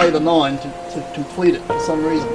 play the 9 to complete it for some reason.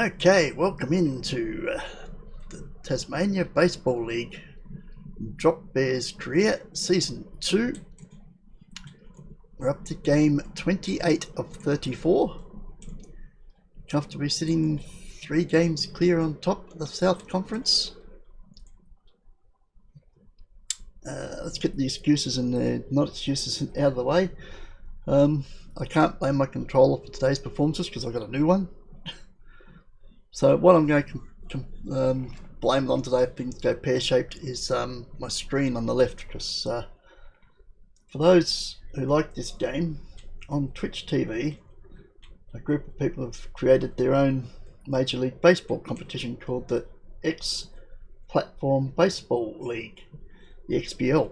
Okay, welcome into the Tasmania Baseball League Drop Bears Career Season 2. We're up to game 28 of 34. Comfortably sitting 3 games clear on top of the South Conference. Let's get the excuses and the not excuses out of the way. I can't blame my controller for today's performances because I've got a new one. So what I'm going to blame it on today if things go pear-shaped is my screen on the left, because for those who like this game, on Twitch TV a group of people have created their own Major League Baseball competition called the X Platform Baseball League, the XBL.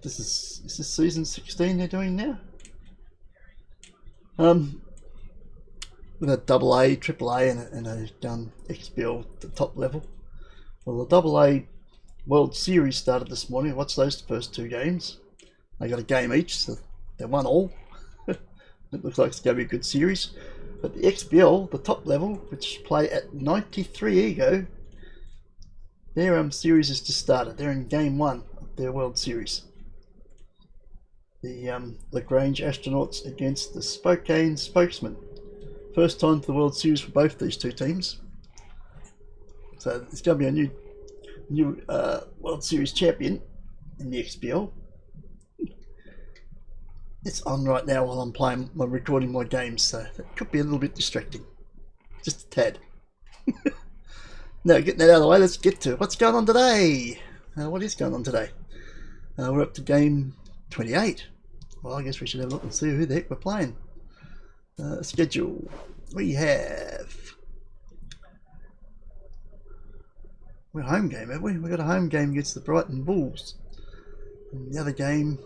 This is season 16 they're doing now. With a AA, AAA and a XBL at the top level. Well, the AA World Series started this morning. I watched those first 2 games. They got a game each, so they won all. It looks like it's going to be a good series. But the XBL, the top level, which play at 93 ego, their series has just started. They're in game 1 of their World Series. The Lagrange Astronauts against the Spokane Spokesmen. First time for the World Series for both these 2 teams. So it's going to be a new World Series champion in the XBL. It's on right now while I'm recording my games, so that could be a little bit distracting. Just a tad. Now, getting that out of the way, let's get to what's going on today. What is going on today? We're up to game 28. Well, I guess we should have a look and see who the heck we're playing. Schedule. We have... We're a home game, have we? We've got a home game against the Brighton Bulls. And the other game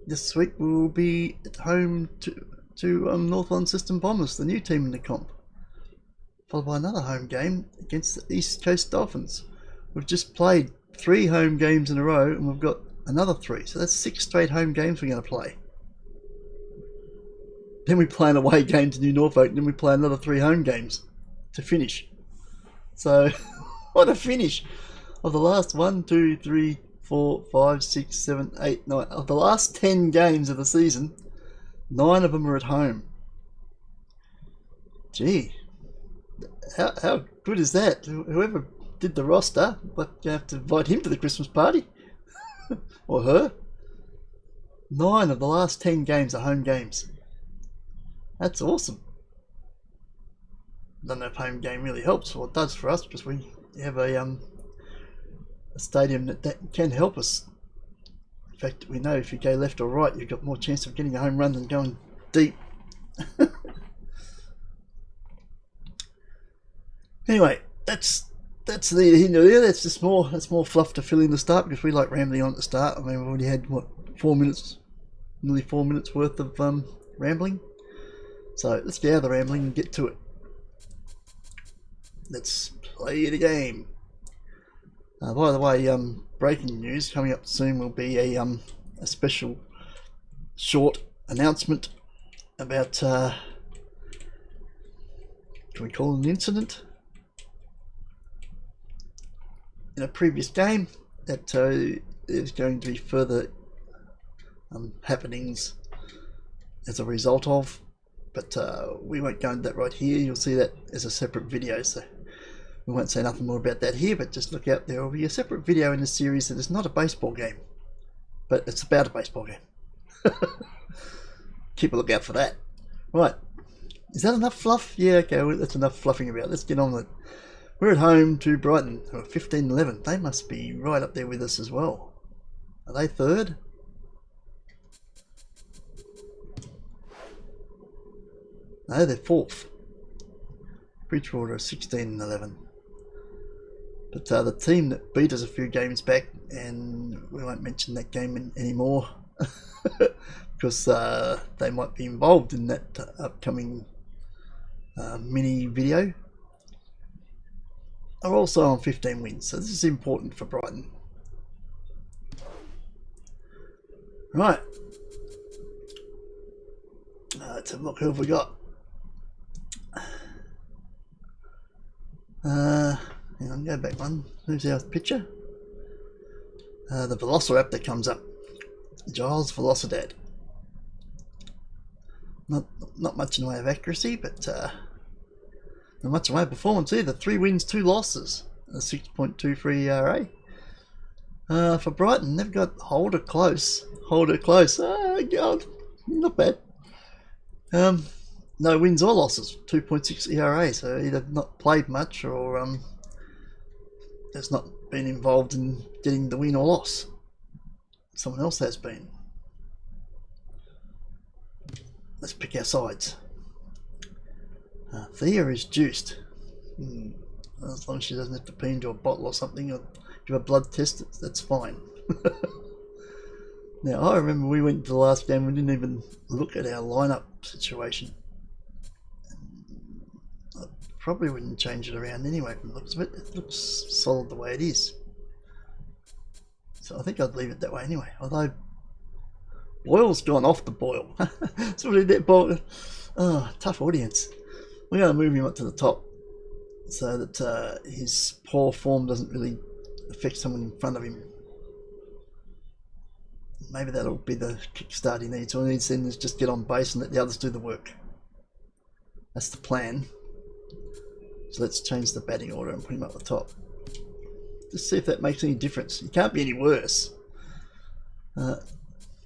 this week will be at home to Northland System Bombers, the new team in the comp. Followed by another home game against the East Coast Dolphins. We've just played 3 home games in a row and we've got another 3. So that's 6 straight home games we're going to play. Then we play an away game to New Norfolk, and then we play another 3 home games to finish. So, what a finish! Of the last 1, 2, 3, 4, 5, 6, 7, 8, 9. Of the last 10 games of the season, 9 of them are at home. Gee, how good is that? Whoever did the roster, but you have to invite him to the Christmas party. Or her. 9 of the last 10 games are home games. That's awesome. I don't know if home game really helps. Well, it does for us because we have a stadium that can help us. In fact, we know if you go left or right, you've got more chance of getting a home run than going deep. Anyway, that's the end of it. That's just more fluff to fill in the start because we like rambling on at the start. I mean, we've already had what, 4 minutes, nearly 4 minutes worth of rambling. So let's get out of the rambling and get to it. Let's play the game. By the way, breaking news coming up soon will be a special short announcement about can we call it an incident in a previous game that there's going to be further happenings as a result of. But we won't go into that right here. You'll see that as a separate video, so we won't say nothing more about that here, but just look out, there will be a separate video in the series that is not a baseball game, but it's about a baseball game. Keep a lookout for that. Right, is that enough fluff? Yeah, okay, well, that's enough fluffing about. Let's get on with it. We're at home to Brighton, who are 15-11. They must be right up there with us as well. Are they third? No, they're fourth. Bridgewater are 16-11. But the team that beat us a few games back, and we won't mention that game anymore because they might be involved in that upcoming mini video, are also on 15 wins. So this is important for Brighton. Right. Let's have a look. Who have we got? Hang on, go back one. Who's our picture? The Velociraptor comes up. Giles Velocidad. Not much in the way of accuracy, but not much in the way of performance either. 3 wins, 2 losses. A 6.23 ERA. For Brighton, they've got Holder close. Holder close. Oh God, not bad. No wins or losses. 2.6 ERA. So either not played much or has not been involved in getting the win or loss. Someone else has been. Let's pick our sides. Thea is juiced. As long as she doesn't have to pee into a bottle or something or give a blood test, that's fine. Now, I remember we went to the last game, we didn't even look at our lineup situation. I probably wouldn't change it around anyway from the looks of it. It looks solid the way it is. So I think I'd leave it that way anyway. Although Boyle's gone off the boil. So we did that Boyle. Oh, tough audience. We're going to move him up to the top so that his poor form doesn't really affect someone in front of him. Maybe that'll be the kickstart he needs. All he needs then is just get on base and let the others do the work. That's the plan. So let's change the batting order and put him up the top. Just see if that makes any difference. He can't be any worse.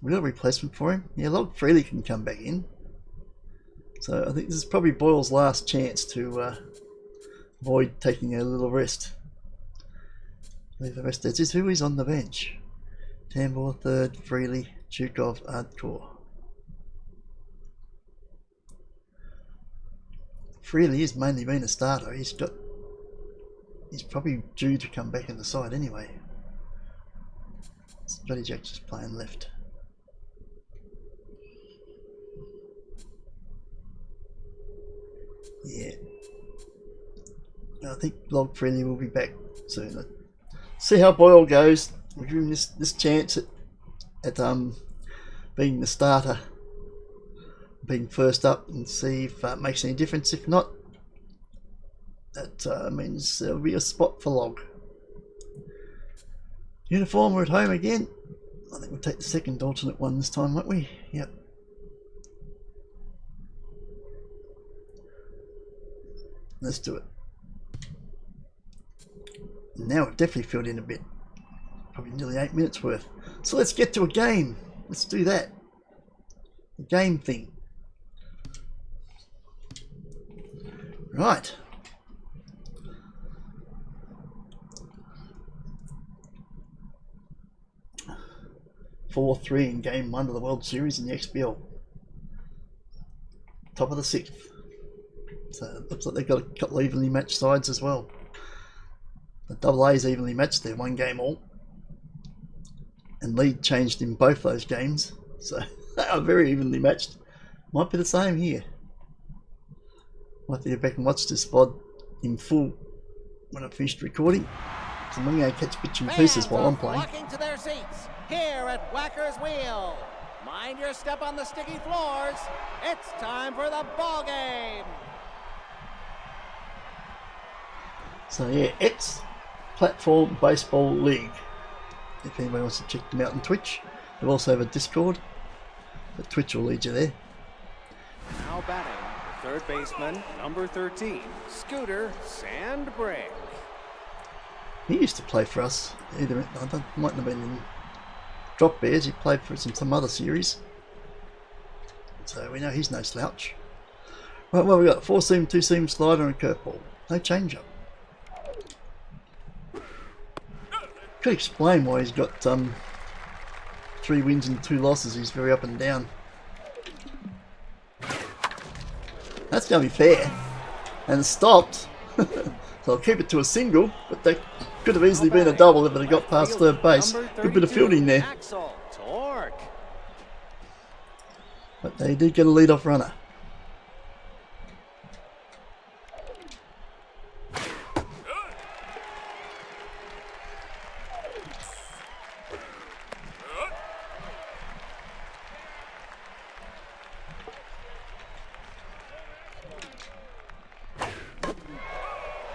Real replacement for him? Yeah, Log Freely can come back in. So I think this is probably Boyle's last chance to avoid taking a little rest. Leave the rest as is. Who is on the bench? Tambor third, Freely, Chukov, Hardcore. Freely has mainly been a starter. He's probably due to come back in the side anyway. Johnny Jack's just playing left. Yeah. I think Log Freely will be back soon. See how Boyle goes. We'll give him this chance at being the starter, being first up, and see if it makes any difference. If not, that means there'll be a spot for Log. Uniform, we're at home again. I think we'll take the second alternate one this time, won't we? Yep. Let's do it. Now we've definitely filled in a bit. Probably nearly 8 minutes worth. So let's get to a game. Let's do that. The game thing. Right. Four 3 in game 1 of the World Series in the XBL. Top of the 6th. So it looks like they've got a couple of evenly matched sides as well. The double A's evenly matched, they're 1 game all. And lead changed in both those games. So they are very evenly matched. Might be the same here. Might have to go back and watch this VOD in full when I've finished recording. So I'm going to catch bits and pieces while I'm playing. Flocking to their seats here at Whacker's Wheel. Mind your step on the sticky floors. It's time for the ball game. So yeah, X Platform Baseball League. If anybody wants to check them out on Twitch. They also have a Discord, but Twitch will lead you there. Now batting, the third baseman, number 13, Scooter Sandbrink. He used to play for us. Either might have been in Drop Bears. He played for us in some other series, so we know he's no slouch. Right, well, we got a 4-seam, 2-seam slider and a curveball. No change up. Could explain why he's got 3 wins and 2 losses. He's very up and down. That's going to be fair. And it stopped. So I'll keep it to a single, but that could have easily been a double if it had got past third base. Good bit of fielding there. But they did get a lead-off runner.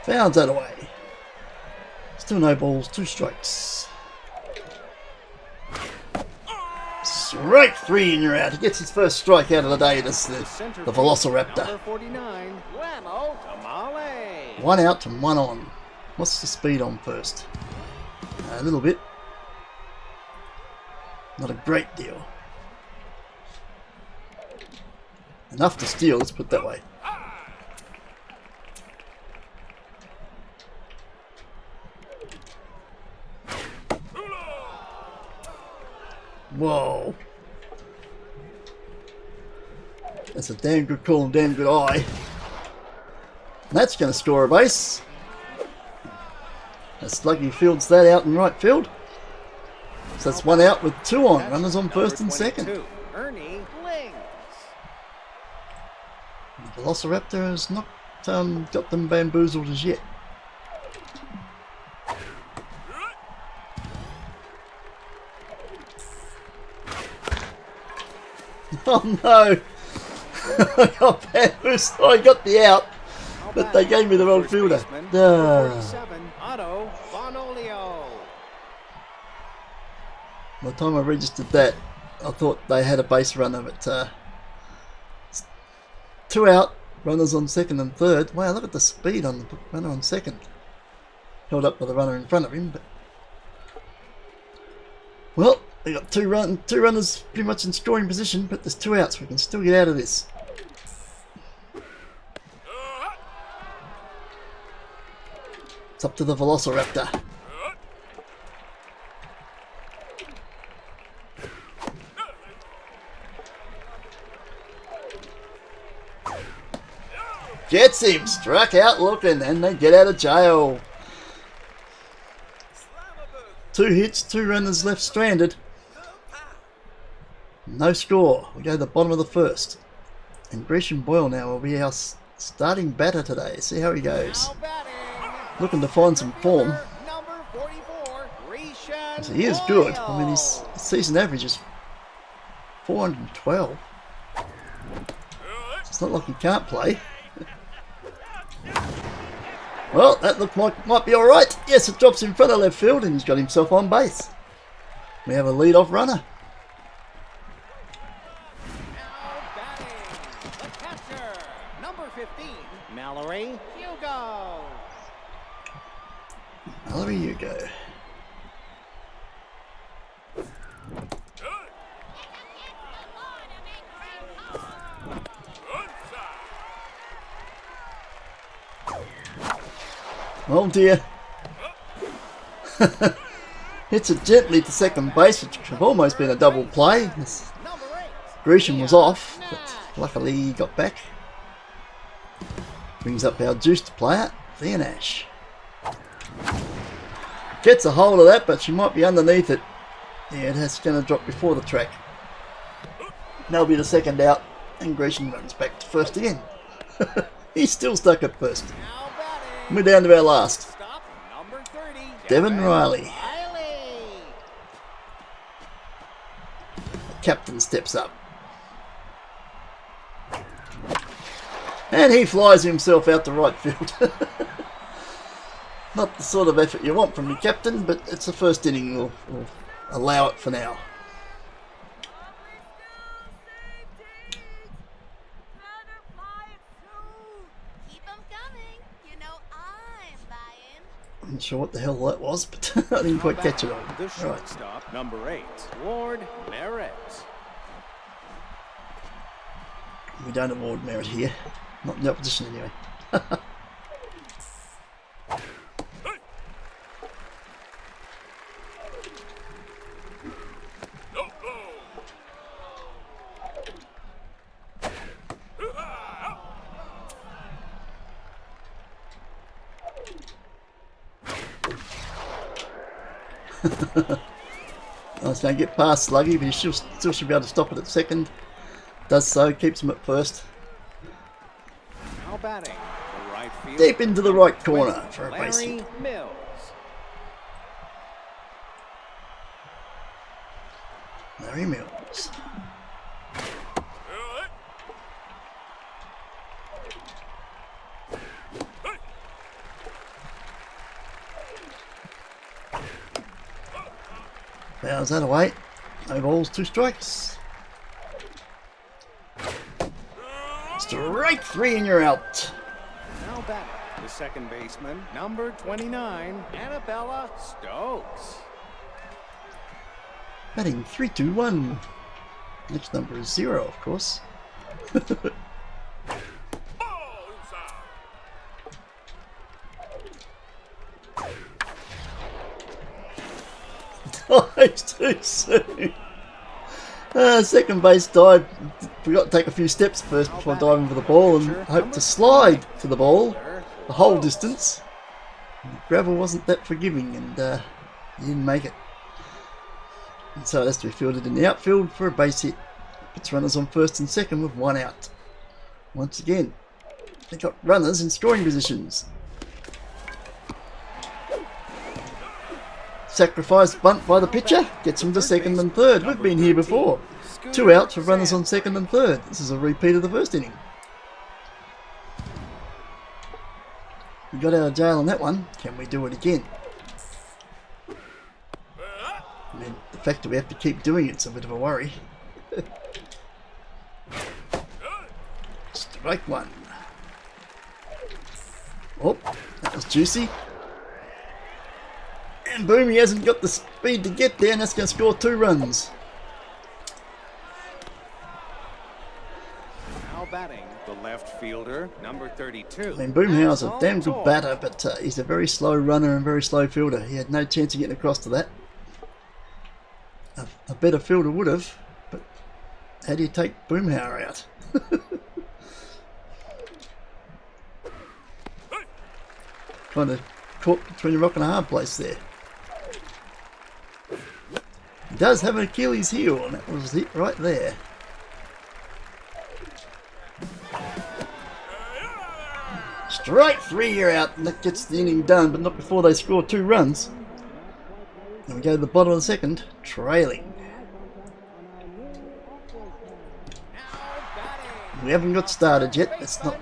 Fouls that away. Still no balls, 2 strikes. Strike 3 and you're out. He gets his first strike out of the day. This is the Velociraptor. 1 out to 1 on. What's the speed on first? A little bit. Not a great deal. Enough to steal, let's put it that way. Whoa. That's a damn good call and damn good eye. And that's going to score a base. As Sluggy fields that out in right field. So that's 1 out with 2 on. Runners on first and second. The Velociraptor has not got them bamboozled as yet. Oh no! I got bamboozled. I got the out, but they gave me the wrong fielder. By the time I registered that, I thought they had a base runner, but 2 out, runners on second and third. Wow, look at the speed on the runner on second. Held up by the runner in front of him, but well, they got two runners pretty much in scoring position, but there's 2 outs. We can still get out of this. It's up to the Velociraptor. Gets him, struck out looking, and they get out of jail. 2 hits, 2 runners left stranded. No score. We go to the bottom of the first. And Gresham Boyle now will be our starting batter today. See how he goes. Looking to find some form. So he is good. I mean, his season average is 412. It's not like he can't play. Well, that looked like might be alright. Yes, it drops in front of left field and he's got himself on base. We have a lead-off runner. Mallory, you go. Oh dear. Hits it gently to second base, which could have almost been a double play. Gresham was off, but luckily he got back. Brings up our juiced player, Van Ash. Gets a hold of that, but she might be underneath it. Yeah, it's going to drop before the track. That'll be the second out, and Gresham runs back to first again. He's still stuck at first. We're down to our last. Devon Riley. The captain steps up. And he flies himself out to right field. Not the sort of effort you want from your captain, but it's the first inning. We'll allow it for now. I'm not sure what the hell that was, but I didn't quite catch it all. The shortstop, number 8, Ward Merritt. We don't award merit here. Not in the opposition anyway. I was going to get past Sluggy, but he still should be able to stop it at second. Does so, keeps him at first. Now batting, the right field. Deep into the right corner for a base Larry hit. Mills. Larry Mills. Fouls that away. No balls, 2 strikes. Strike 3 and you're out. Now batting, the second baseman, number 29, Annabella Stokes. Batting 3-2-1. Next number is 0, of course. Dives too soon. Second base dive. Forgot to take a few steps first before diving for the ball and hoped to slide to the ball the whole distance. The gravel wasn't that forgiving and he didn't make it. And so it has to be fielded in the outfield for a base hit. Puts runners on first and second with 1 out. Once again, they got runners in scoring positions. Sacrifice bunt by the pitcher gets him to second and third. We've been here before. 2 outs with runners on second and third. This is a repeat of the first inning. We got out of jail on that one. Can we do it again? I mean, the fact that we have to keep doing it's a bit of a worry. Strike 1. Oh, that was juicy. And boom, he hasn't got the speed to get there, and that's going to score 2 runs. Now batting, the left fielder, number 32. I mean, Boomhauer's a damn good batter, but he's a very slow runner and very slow fielder. He had no chance of getting across to that. A better fielder would have, but how do you take Boomhauer out? Kind of caught between a rock and a hard place there. He does have an Achilles heel, and that was it right there. Strike 3, you're out, and that gets the inning done, but not before they score 2 runs. And we go to the bottom of the second, trailing. We haven't got started yet. Let's not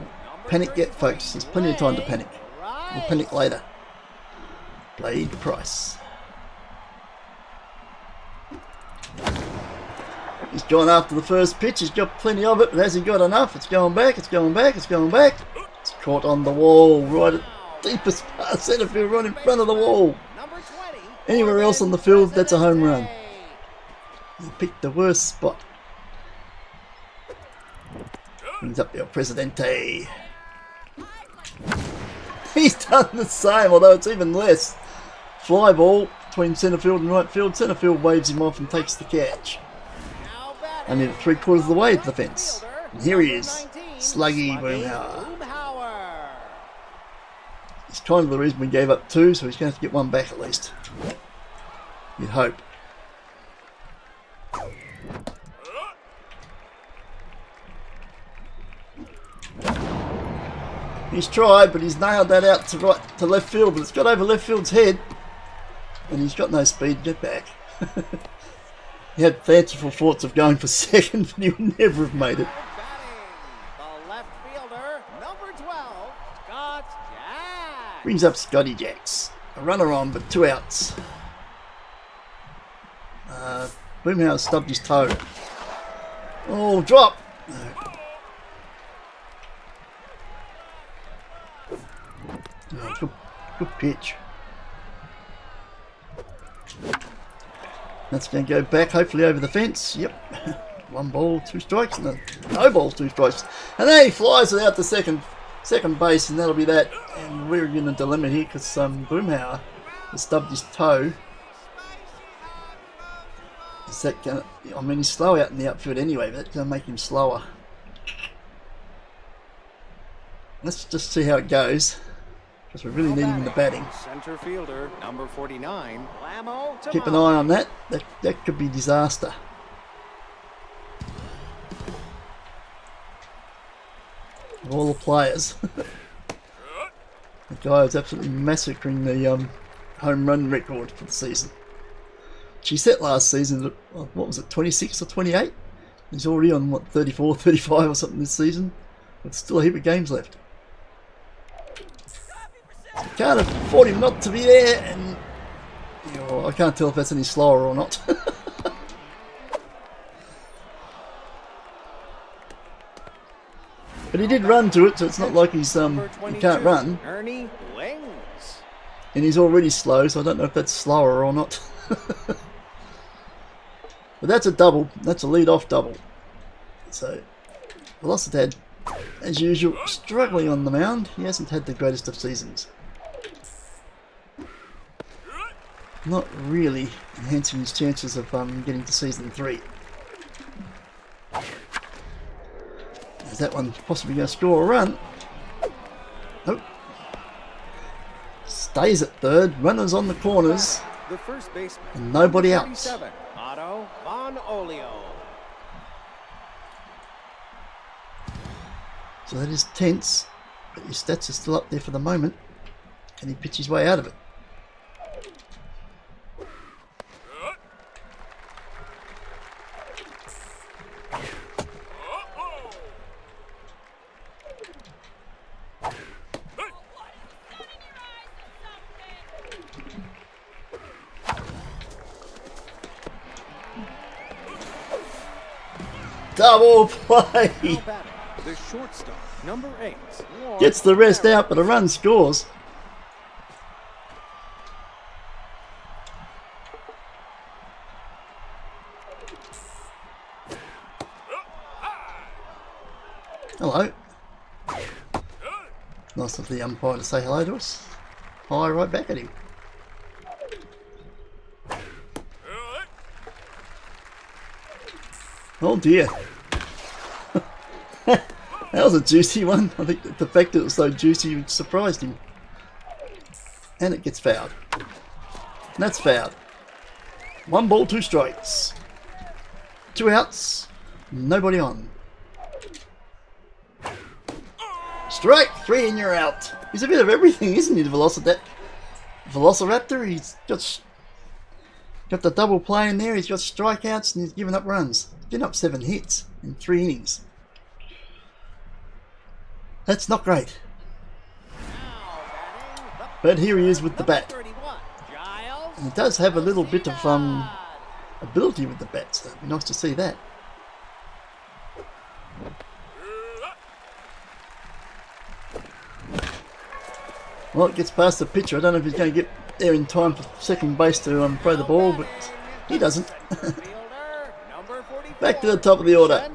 panic yet, folks. There's plenty of time to panic. We'll panic later. Blade Price. He's gone after the first pitch. He's got plenty of it, but has he got enough? It's going back. It's going back. It's going back. It's caught on the wall, right at deepest part of centre field, right in front of the wall. Anywhere else on the field, that's a home run. He picked the worst spot. Brings up El Presidente. He's done the same, although it's even less. Fly ball between centre field and right field. Centre field waves him off and takes the catch. Only 3/4 of the way to the fence. And here he is, Sluggy Boomhauer. It's kind of the reason we gave up 2, so he's going to have to get 1 back at least. You'd hope. He's tried, but he's nailed that out to left field, but it's got over left field's head, and he's got no speed to get back. He had fanciful thoughts of going for second, but he would never have made it. The left fielder, number 12, Scott Jack. Brings up Scotty Jacks. A runner on, but 2 outs. Boomhauer stubbed his toe. Oh, drop! Oh, good pitch. That's going to go back, hopefully over the fence. Yep. 1 ball, 2 strikes. No balls, 2 strikes. And then he flies it out to second base, and that'll be that. And we're in a dilemma here because Boomhauer has stubbed his toe. Is that going to... I mean, he's slow out in the outfield anyway, but that's going to make him slower. Let's just see how it goes. because we really need him in the batting. Center fielder, number 49. Keep an eye on that. That could be disaster. Of all the players. The guy is absolutely massacring the home run record for the season. She set last season at, what was it, 26 or 28? He's already on, what, 34, 35 or something this season. With still a heap of games left. So can't afford him not to be there, and you know, I can't tell if that's any slower or not. But he did run to it, so it's not like he's he can't run. And he's already slow, so I don't know if that's slower or not. But that's a double. That's a lead-off double. So Velocitad, as usual, struggling on the mound. He hasn't had the greatest of seasons. Not really enhancing his chances of getting to season 3. Is that one possibly going to score a run? Nope. Stays at third. Runners on the corners. The first baseman, And nobody else. Otto Von Olio. So that is tense. But his stats are still up there for the moment. Can he pitch his way out of it? Double play! The shortstop, number 8. Gets the rest out, but a run scores. Hello. Nice of the umpire to say hello to us. Hi, right back at him. Oh dear. That was a juicy one. I think that the fact that it was so juicy surprised him. And it gets fouled. And that's fouled. 1 ball, 2 strikes. 2 outs. Nobody on. Strike 3 and you're out. He's a bit of everything, isn't he, the Velociraptor? He's got the double play in there. He's got strikeouts and he's given up runs. Getting up 7 hits in 3 innings. That's not great. But here he is with the bat. And he does have a little bit of ability with the bat, so it'd be nice to see that. Well, it gets past the pitcher. I don't know if he's going to get there in time for second base to throw the ball, but he doesn't. Back to the top of the order.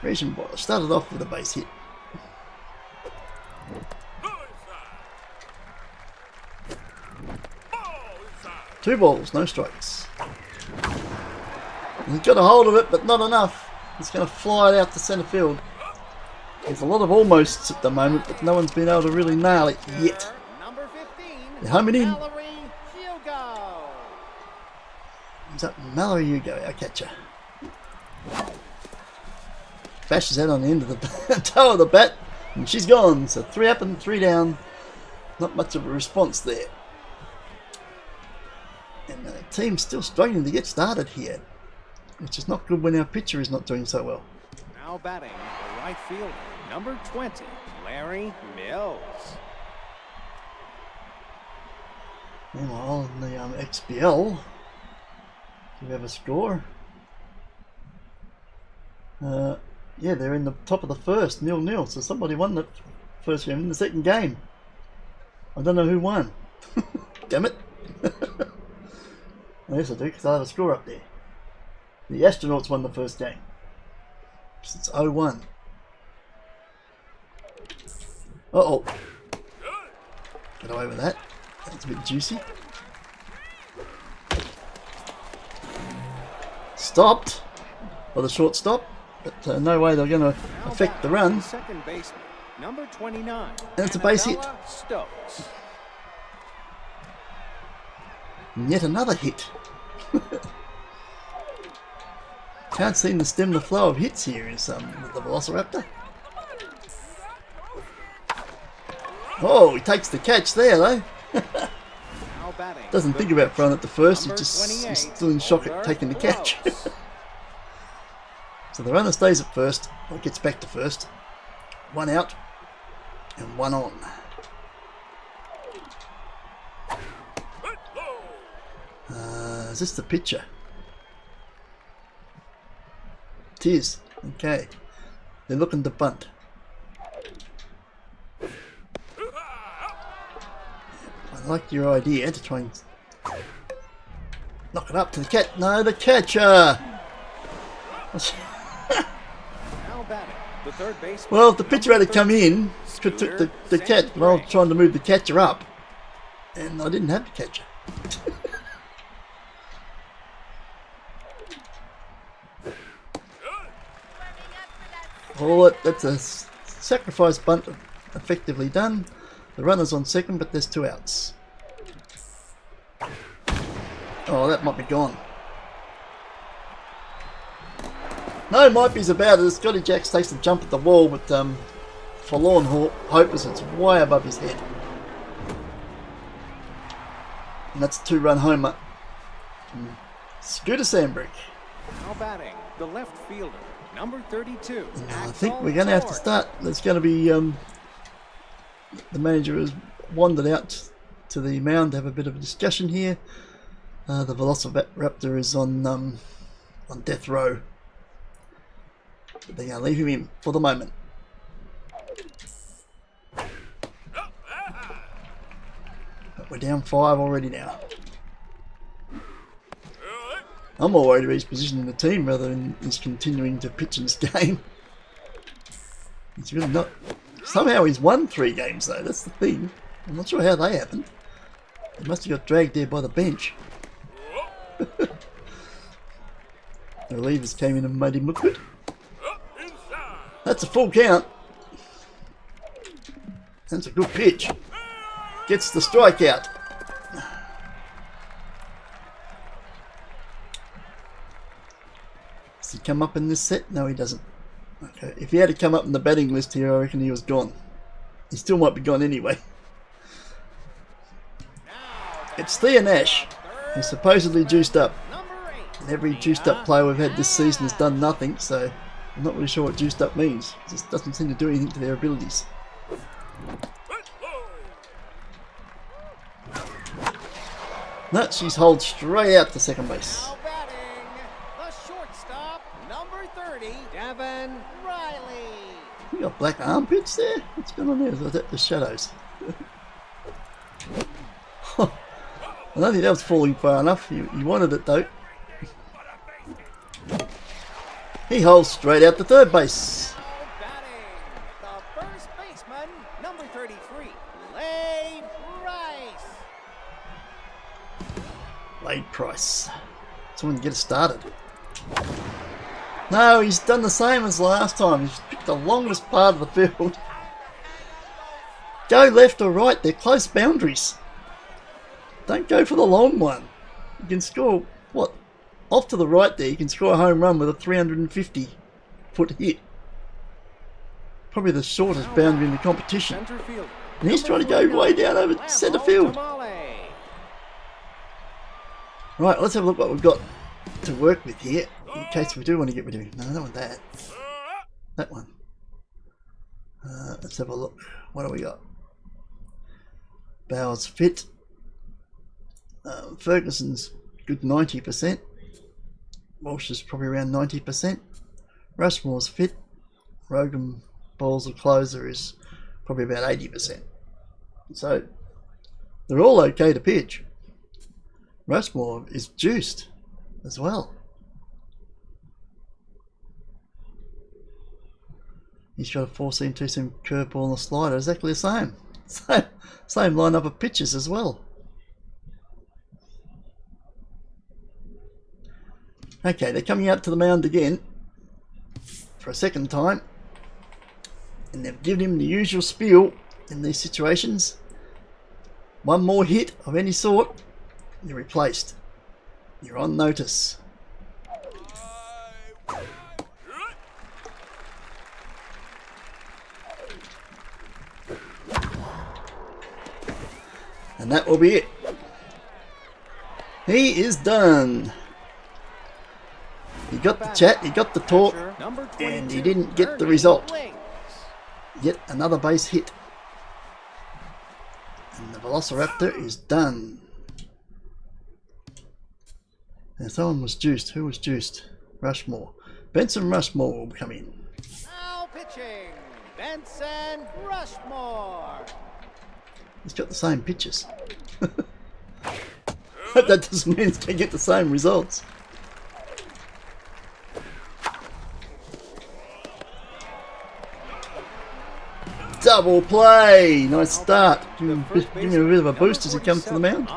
Region Boyle started off with a base hit. Two balls, no strikes. He's got a hold of it, but not enough. He's going to fly it out to centre field. There's a lot of almosts at the moment, but no one's been able to really nail it yet. They're homing in. Is that Mallory Hugo, our catcher? Bashes out on the end of the toe of the bat, and she's gone. So 3 up and 3 down. Not much of a response there. And the team's still struggling to get started here, which is not good when our pitcher is not doing so well. Now batting, the right fielder, number 20, Larry Mills. Meanwhile, in the XBL, do we have a score? Yeah, they're in the top of the first, 0-0. So somebody won the first game in the second game. I don't know who won. Damn it. Yes, I do, because I have a score up there. The Astronauts won the first game. It's 0-1. Uh-oh. Get away with that. That's a bit juicy. Stopped by the shortstop, but no way they're going to affect the run. Second baseman, number 29. And it's a base hit. Annabella Stokes. And yet another hit. Can't seem to stem the flow of hits here is the Velociraptor. Oh, he takes the catch there though. Doesn't think about throwing it to first, he's still in shock at taking the catch. So the runner stays at first, or gets back to first. One out, and one on. Is this the pitcher? It is. Okay. They're looking to bunt. I like your idea to try and knock it up to the cat. No, the catcher! Well, if the pitcher had to come in, could took the catch, but I was trying to move the catcher up, and I didn't have the catcher. Well, that's a sacrifice bunt effectively done. The runner's on second, but there's 2 outs. Oh, that might be gone. No, might be's about it. Scotty Jacks takes a jump at the wall, but forlorn hope is it's way above his head. And that's a 2-run homer from Scooter Sandberg. Now batting, the left fielder, number 32. I think we're going to have to start. There's going to be the manager has wandered out to the mound to have a bit of a discussion here. The Velociraptor is on death row. But they're going to leave him in for the moment. But we're down 5 already now. I'm more worried about his position in the team rather than his continuing to pitch in this game. He's really not. Somehow he's won 3 games though, that's the thing. I'm not sure how they happened. He must have got dragged there by the bench. The relievers came in and made him look good. That's a full count. That's a good pitch. Gets the strikeout. Does he come up in this set? No, he doesn't. Okay, if he had to come up in the batting list here, I reckon he was gone. He still might be gone anyway. It's Thea Nash. He's supposedly juiced up. And every juiced up player we've had this season has done nothing, so I'm not really sure what juiced up means. It just doesn't seem to do anything to their abilities. No, she's hauled straight out to second base. Now batting, the shortstop, number 30, Devin Riley. You got black armpits there? What's going on there? Is that the shadows? I don't think that was falling far enough. He wanted it though. He holds straight out to third base. Now batting, the first baseman, number 33, Lane Rice. Wade Price. Someone get it started. No, he's done the same as last time. He's picked the longest part of the field. Go left or right, they're close boundaries. Don't go for the long one. You can score, what? Off to the right there, you can score a home run with a 350-foot hit. Probably the shortest boundary in the competition. And he's trying to go way down over centre field. Right, let's have a look what we've got to work with here, in case we do want to get rid of him. No, I don't want that. That one. Let's have a look. What do we got? Bowers fit. Ferguson's good 90%. Walsh is probably around 90%. Rushmore's fit. Rogan Balls of Closer is probably about 80%. So they're all okay to pitch. Rushmore is juiced as well. He's got a 4-seam, 2-seam curveball and a slider, exactly the same. Same lineup of pitches as well. Okay, they're coming out to the mound again for a second time. and they've given him the usual spiel in these situations. One more hit of any sort, you're replaced. You're on notice. And that will be it. He is done. He got the chat, he got the talk, and he didn't get the result. Yet another base hit. And the Velociraptor is done. And someone was juiced. Who was juiced? Rushmore. Benson Rushmore will come in. Now pitching, Benson Rushmore. He's got the same pitches. But that doesn't mean he's going to get the same results. Double play! Nice start. Give him a bit of a boost as he comes to the mound.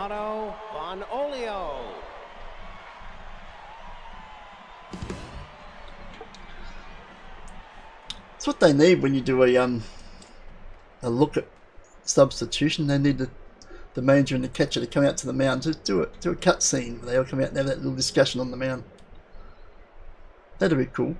That's what they need when you do a look at substitution. They need the manager and the catcher to come out to the mound to do a cut scene where they all come out and have that little discussion on the mound. That'd be cool.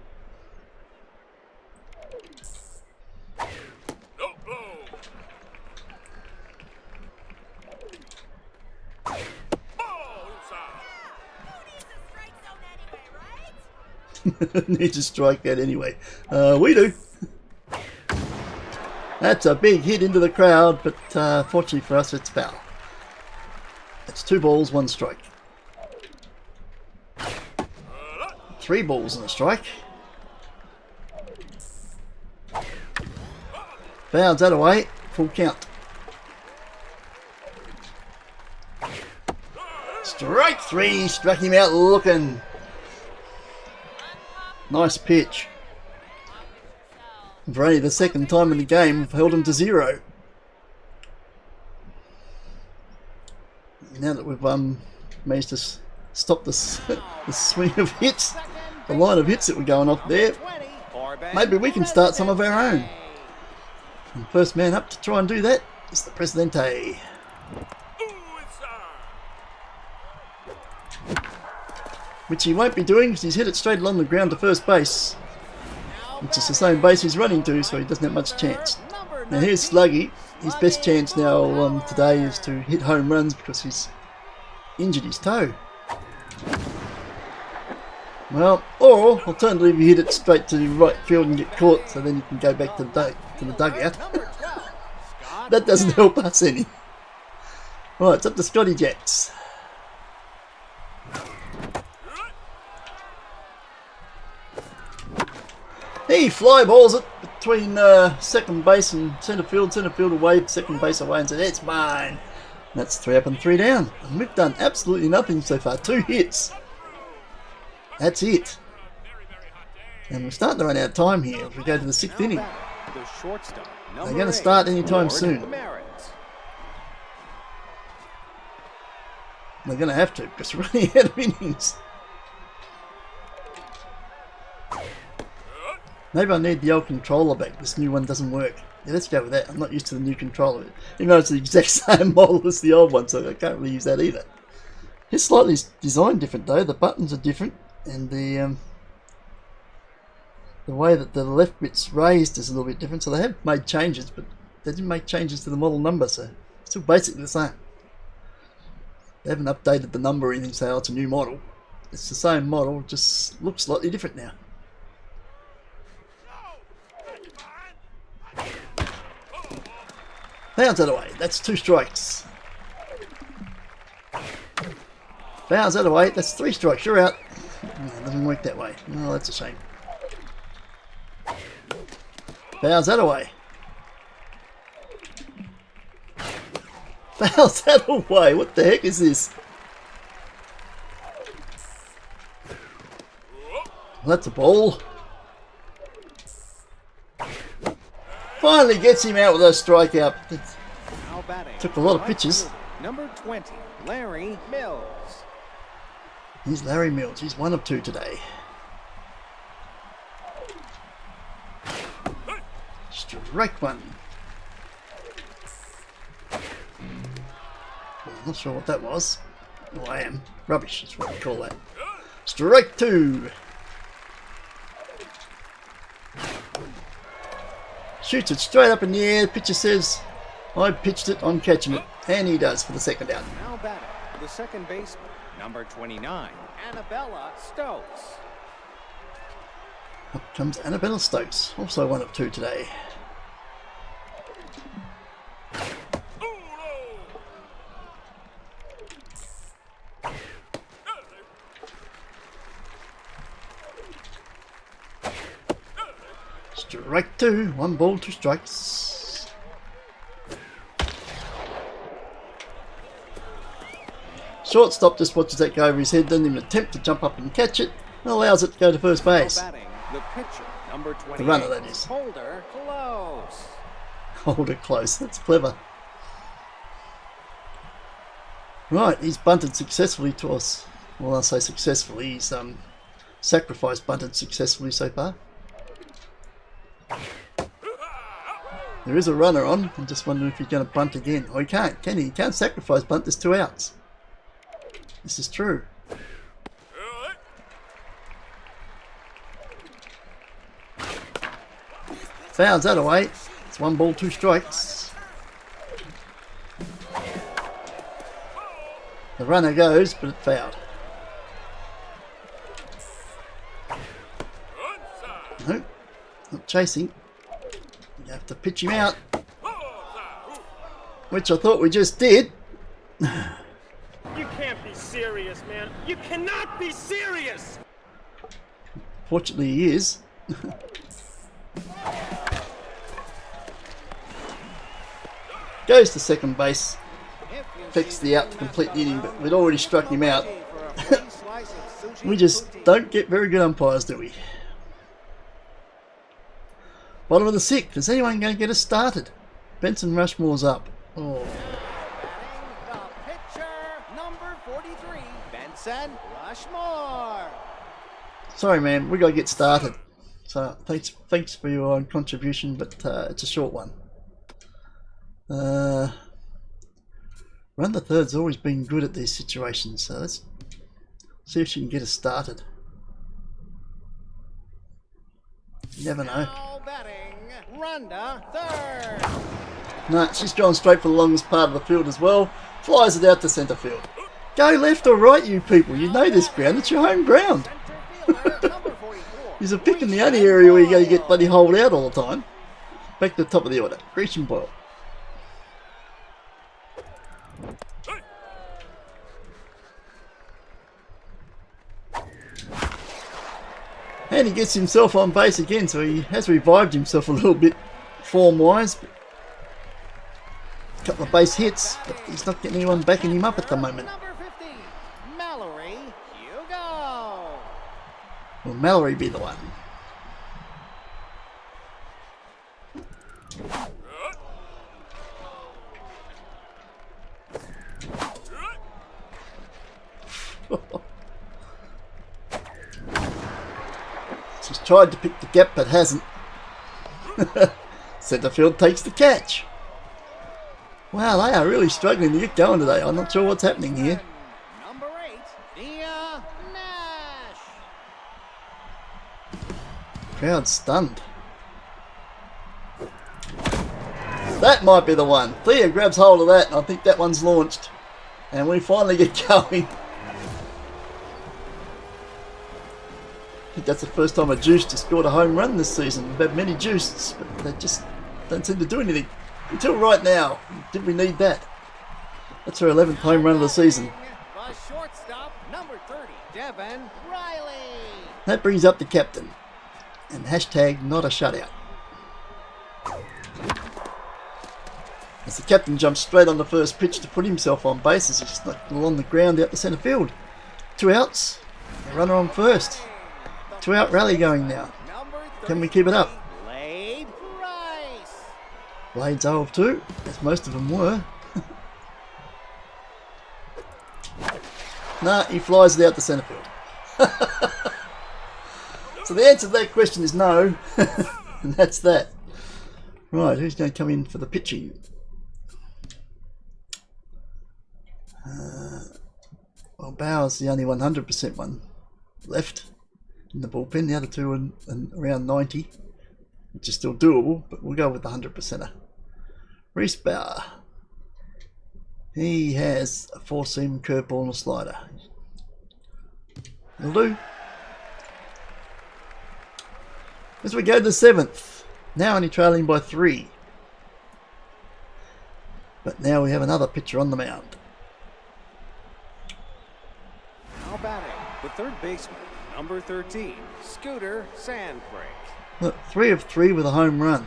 Needs a strikeout anyway. We do. That's a big hit into the crowd, but fortunately for us, it's foul. It's 2 balls, 1 strike. 3 balls and a strike. Fouls that away, full count. Strike 3, struck him out looking. Nice pitch. For only the second time in the game, we've held him to 0. Now that we've managed to stop the swing of hits, the line of hits that were going off there, maybe we can start some of our own. And the first man up to try and do that is the Presidente. Which he won't be doing because he's hit it straight along the ground to first base, which is the same base he's running to, so he doesn't have much chance. Now here's Sluggy. His best chance now today is to hit home runs because he's injured his toe. Well, or alternatively we hit it straight to right field and get caught, so then you can go back to the dugout. That doesn't help us any. Right, it's up to Scotty Jacks. He fly balls it between second base and centre field. Centre field away, second base away, and said, "It's mine." And that's 3 up and 3 down. And we've done absolutely nothing so far. 2 hits. That's it. And we're starting to run out of time here if we go to the 6th inning. They're going to start anytime soon. They're going to have to because we're running out of innings. Maybe I need the old controller back. This new one doesn't work. Yeah, let's go with that. I'm not used to the new controller. Even though it's the exact same model as the old one, so I can't really use that either. It's slightly designed different though. The buttons are different, and the way that the left bit's raised is a little bit different. So they have made changes, but they didn't make changes to the model number, so it's still basically the same. They haven't updated the number or anything, so oh, it's a new model. It's the same model, just looks slightly different now. Fouls that away. That's 2 strikes. Fouls that away. That's 3 strikes. You're out. No, it doesn't work that way. No, that's a shame. Fouls that away. Fouls that away. What the heck is this? Well, that's a ball. Finally gets him out with a strikeout. It took a lot of pitches. Number 20, Larry Mills. He's Larry Mills. He's 1 of 2 today. Strike one. I'm not sure what that was. Oh, I am. Rubbish, that's what we call that. Strike two. Shoots it straight up in the air. Pitcher says, I pitched it, I'm catching it. And he does for the second out. Now batting, the second baseman, number 29, Annabella Stokes. Up comes Annabella Stokes, also one of two today. Strike two, 1 ball, 2 strikes. Shortstop just watches that go over his head, doesn't even attempt to jump up and catch it, and allows it to go to first base. Batting, the pitcher, number 28, The runner, that is. Holder Close. Hold it close, that's clever. Right, he's bunted successfully to us. Well, I say successfully, he's sacrificed bunted successfully so far. There is a runner on. I'm just wondering if he's going to bunt again. Oh, he can't, can he? He can't sacrifice bunt. There's 2 outs. This is true. Fouls that away. It's 1 ball, 2 strikes. The runner goes, but it fouled. Nope, not chasing. You have to pitch him out, which I thought we just did. You can't be serious, man. You cannot be serious! Fortunately, he is. Goes to second base. Fixed the out to complete the inning, but we'd already struck him out. We just don't get very good umpires, do we? Bottom of the 6th. Is anyone going to get us started? Benson Rushmore's up. Oh. The pitcher, number 43, Benson Rushmore. Sorry, man. We got to get started. So thanks for your contribution, but it's a short one. Run the third's always been good at these situations, so let's see if she can get us started. You never know. Now batting, Rhonda third. No, she's gone straight for the longest part of the field as well. Flies it out to centre field. Go left or right, you people. You know this ground. It's your home ground. Center fielder, number 44. He's a pick in the only area where you're going to get bloody holed out all the time. Back to the top of the order. Grecian Boyle. And he gets himself on base again, so he has revived himself a little bit form-wise. A couple of base hits, but he's not getting anyone backing him up at the moment. Number 50, Mallory Hugo. Will Mallory be the one? She's tried to pick the gap but hasn't. Centerfield takes the catch. Wow, they are really struggling to get going today. I'm not sure what's happening here. Number 8, Thea Nash. Crowd stunned. That might be the one. Thea grabs hold of that, and I think that one's launched. And we finally get going. I think that's the first time a Juiced has scored a home run this season. We've had many Juices, but they just don't seem to do anything. Until right now. Did we need that? That's her 11th home run of the season. The shortstop, number 30, Devin Riley. That brings up the captain. And hashtag not a shutout. As the captain jumps straight on the first pitch to put himself on base as he's knocked along the ground out to centre field. 2 outs. A runner on first. 2 out rally going now. Can we keep it up? Blade Rice. Blades 0 of 2, as most of them were. Nah, he flies it out to centre field. So the answer to that question is no, and that's that. Right, who's going to come in for the pitching? Well, Bauer's the only 100% one left in the bullpen. The other two are around 90, which is still doable, but we'll go with the 100%er. Reese Bauer. He has a 4-seam curveball and a slider. He'll do. As we go to the 7th, now only trailing by 3. But now we have another pitcher on the mound. Now batting, the third baseman, number 13, Scooter Sandbrink. Look, 3 of 3 with a home run.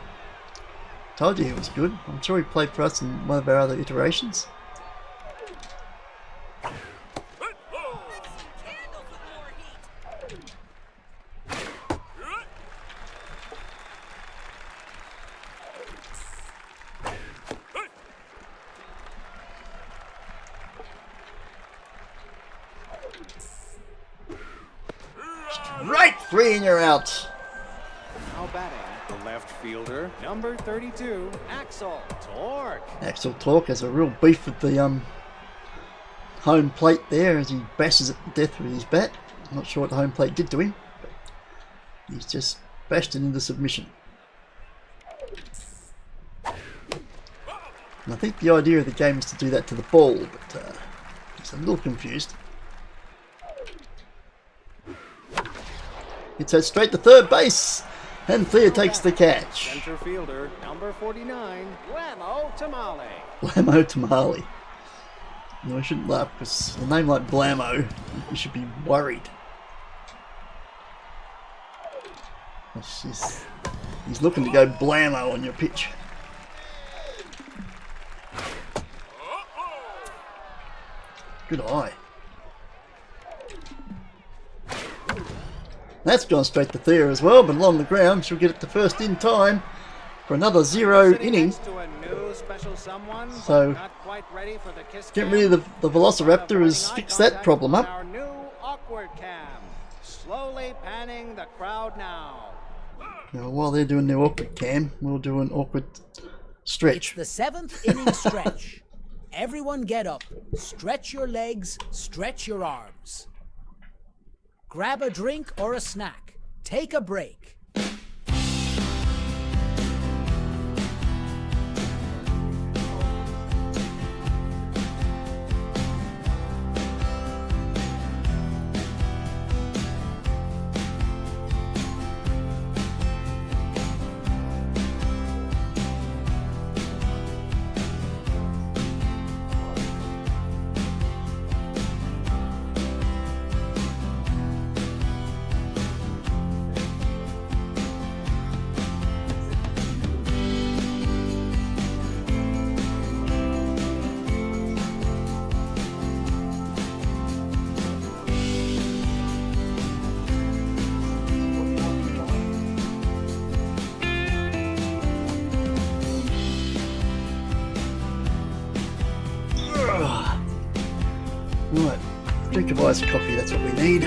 Told you he was good. I'm sure he played for us in one of our other iterations. Right, 3 and you're out. Now batting, the left fielder, number 32, Axel Torque. Axel Torque has a real beef with the home plate there as he bashes it to death with his bat. I'm not sure what the home plate did to him, but he's just bashed it into submission. And I think the idea of the game is to do that to the ball, but he's a little confused. It's head straight to third base, and Thea takes the catch. Center fielder, number 49, Blamo Tamale. Blamo Tamale. No, I shouldn't laugh because a name like Blamo, you should be worried. He's looking to go Blamo on your pitch. Good eye. That's gone straight to Thea as well, but along the ground she'll get it to first in time for another 0 inning. So getting rid of the Velociraptor has fixed that problem up. Our new awkward cam. Slowly panning the crowd now. Now, while they're doing their awkward cam, we'll do an awkward stretch. It's the 7th inning stretch. Everyone get up, stretch your legs, stretch your arms. Grab a drink or a snack. Take a break. Right, drink of iced coffee, that's what we need.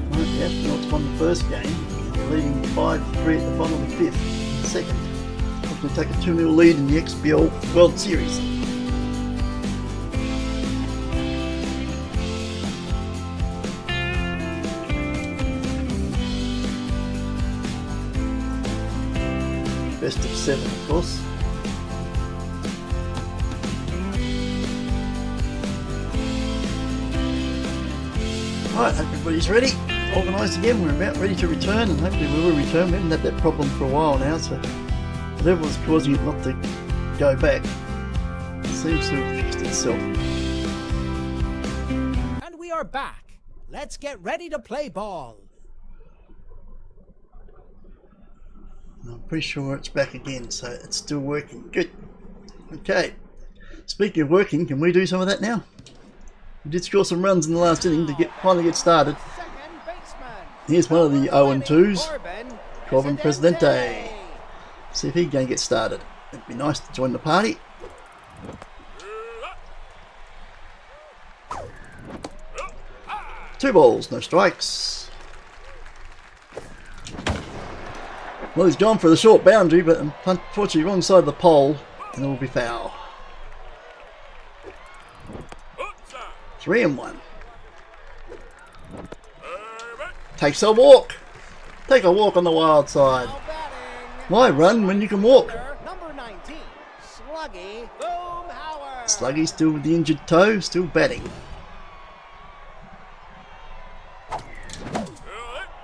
Right, the Astronauts won the first game. Leading 5-3 at the bottom of the 5th. Second, looking to take a 2-0 lead in the XBL World Series. Best of 7, of course. Right, hope everybody's ready. Organised again, we're about ready to return, and hopefully we will return. We haven't had that problem for a while now, so whatever was causing it not to go back seems to have fixed itself. And we are back. Let's get ready to play ball. I'm pretty sure it's back again, so it's still working. Good. Okay. Speaking of working, can we do some of that now? We did score some runs in the last inning to finally get started. Second baseman. Here's one of the 0-2s. Corbin Corbin Presidente. See if he can get started. It'd be nice to join the party. Two balls, no strikes. Well, he's gone for the short boundary, but unfortunately wrong side of the pole, and it will be foul. 3-1. Takes a walk. Take a walk on the wild side. Now batting. Why run when you can walk? Number 19, Sluggy Boomhauer. Sluggy still with the injured toe, still batting.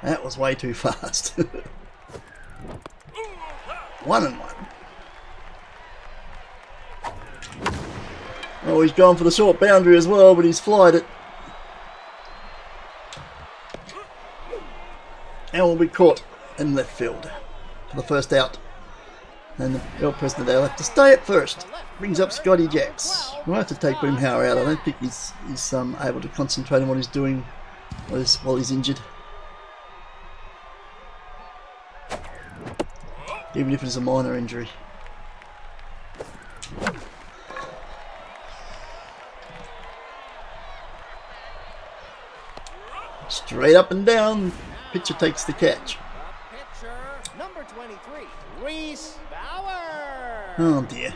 That was way too fast. 1-1. Oh, he's gone for the short boundary as well, but he's flied it. And will be caught in left field for the first out. And the El President will have to stay at first. Brings up Scotty Jacks. We'll have to take Boomhauer out. I don't think he's able to concentrate on what he's doing while he's injured. Even if it's a minor injury. Straight up and down. Pitcher takes the catch. Pitcher, number 23, Reese Bauer. Oh dear.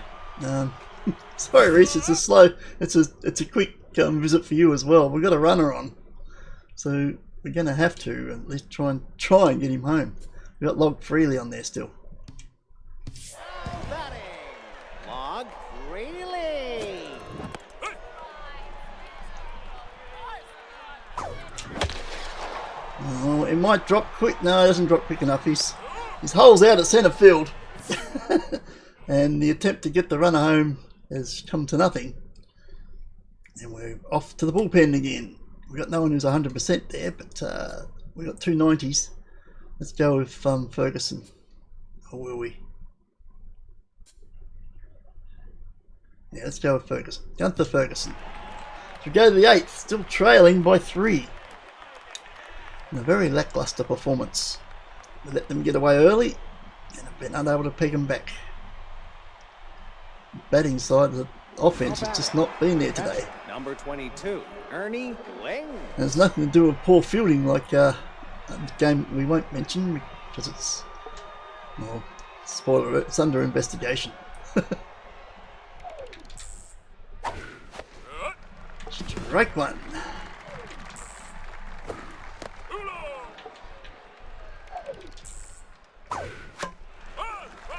Sorry, Reese. It's a slow. It's a quick visit for you as well. We've got a runner on, so we're going to have to at least try and get him home. We've got Log Freely on there still. Batting, Log Freely. Oh, it might drop quick. No, it doesn't drop quick enough. His hole's out at centre field. And the attempt to get the runner home has come to nothing. And we're off to the bullpen again. We've got no one who's 100% there, but we've got two 90s. Let's go with Ferguson. Or will we? Yeah, let's go with Ferguson. Gunther Ferguson. So we go to the 8th, still trailing by 3. In a very lackluster performance. We let them get away early and have been unable to peg them back. The batting side of the offense has just not been there today. Number 22, Ernie Ling. And there's nothing to do with poor fielding like a game we won't mention because it's, well, spoiler, it's under investigation. Strike one.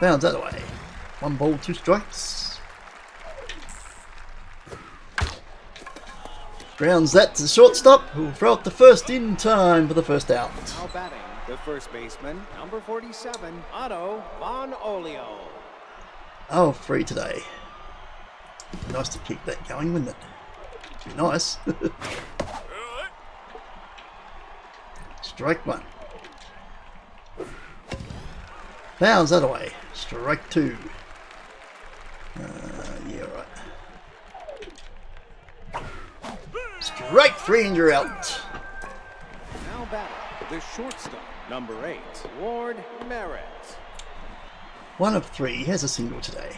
Bounds that away. 1 ball, 2 strikes. Grounds that to the shortstop, who will throw it the first in time for the first out. Now batting, the first baseman, number 47, Otto Von Olio. Oh, 3 today. Nice to keep that going, wouldn't it? Be nice. Strike 1. Bounds that away. Strike 2. Yeah, right. Strike 3 and you're out. Now batting, the shortstop, number 8, Ward Merritt. 1 of 3. He has a single today.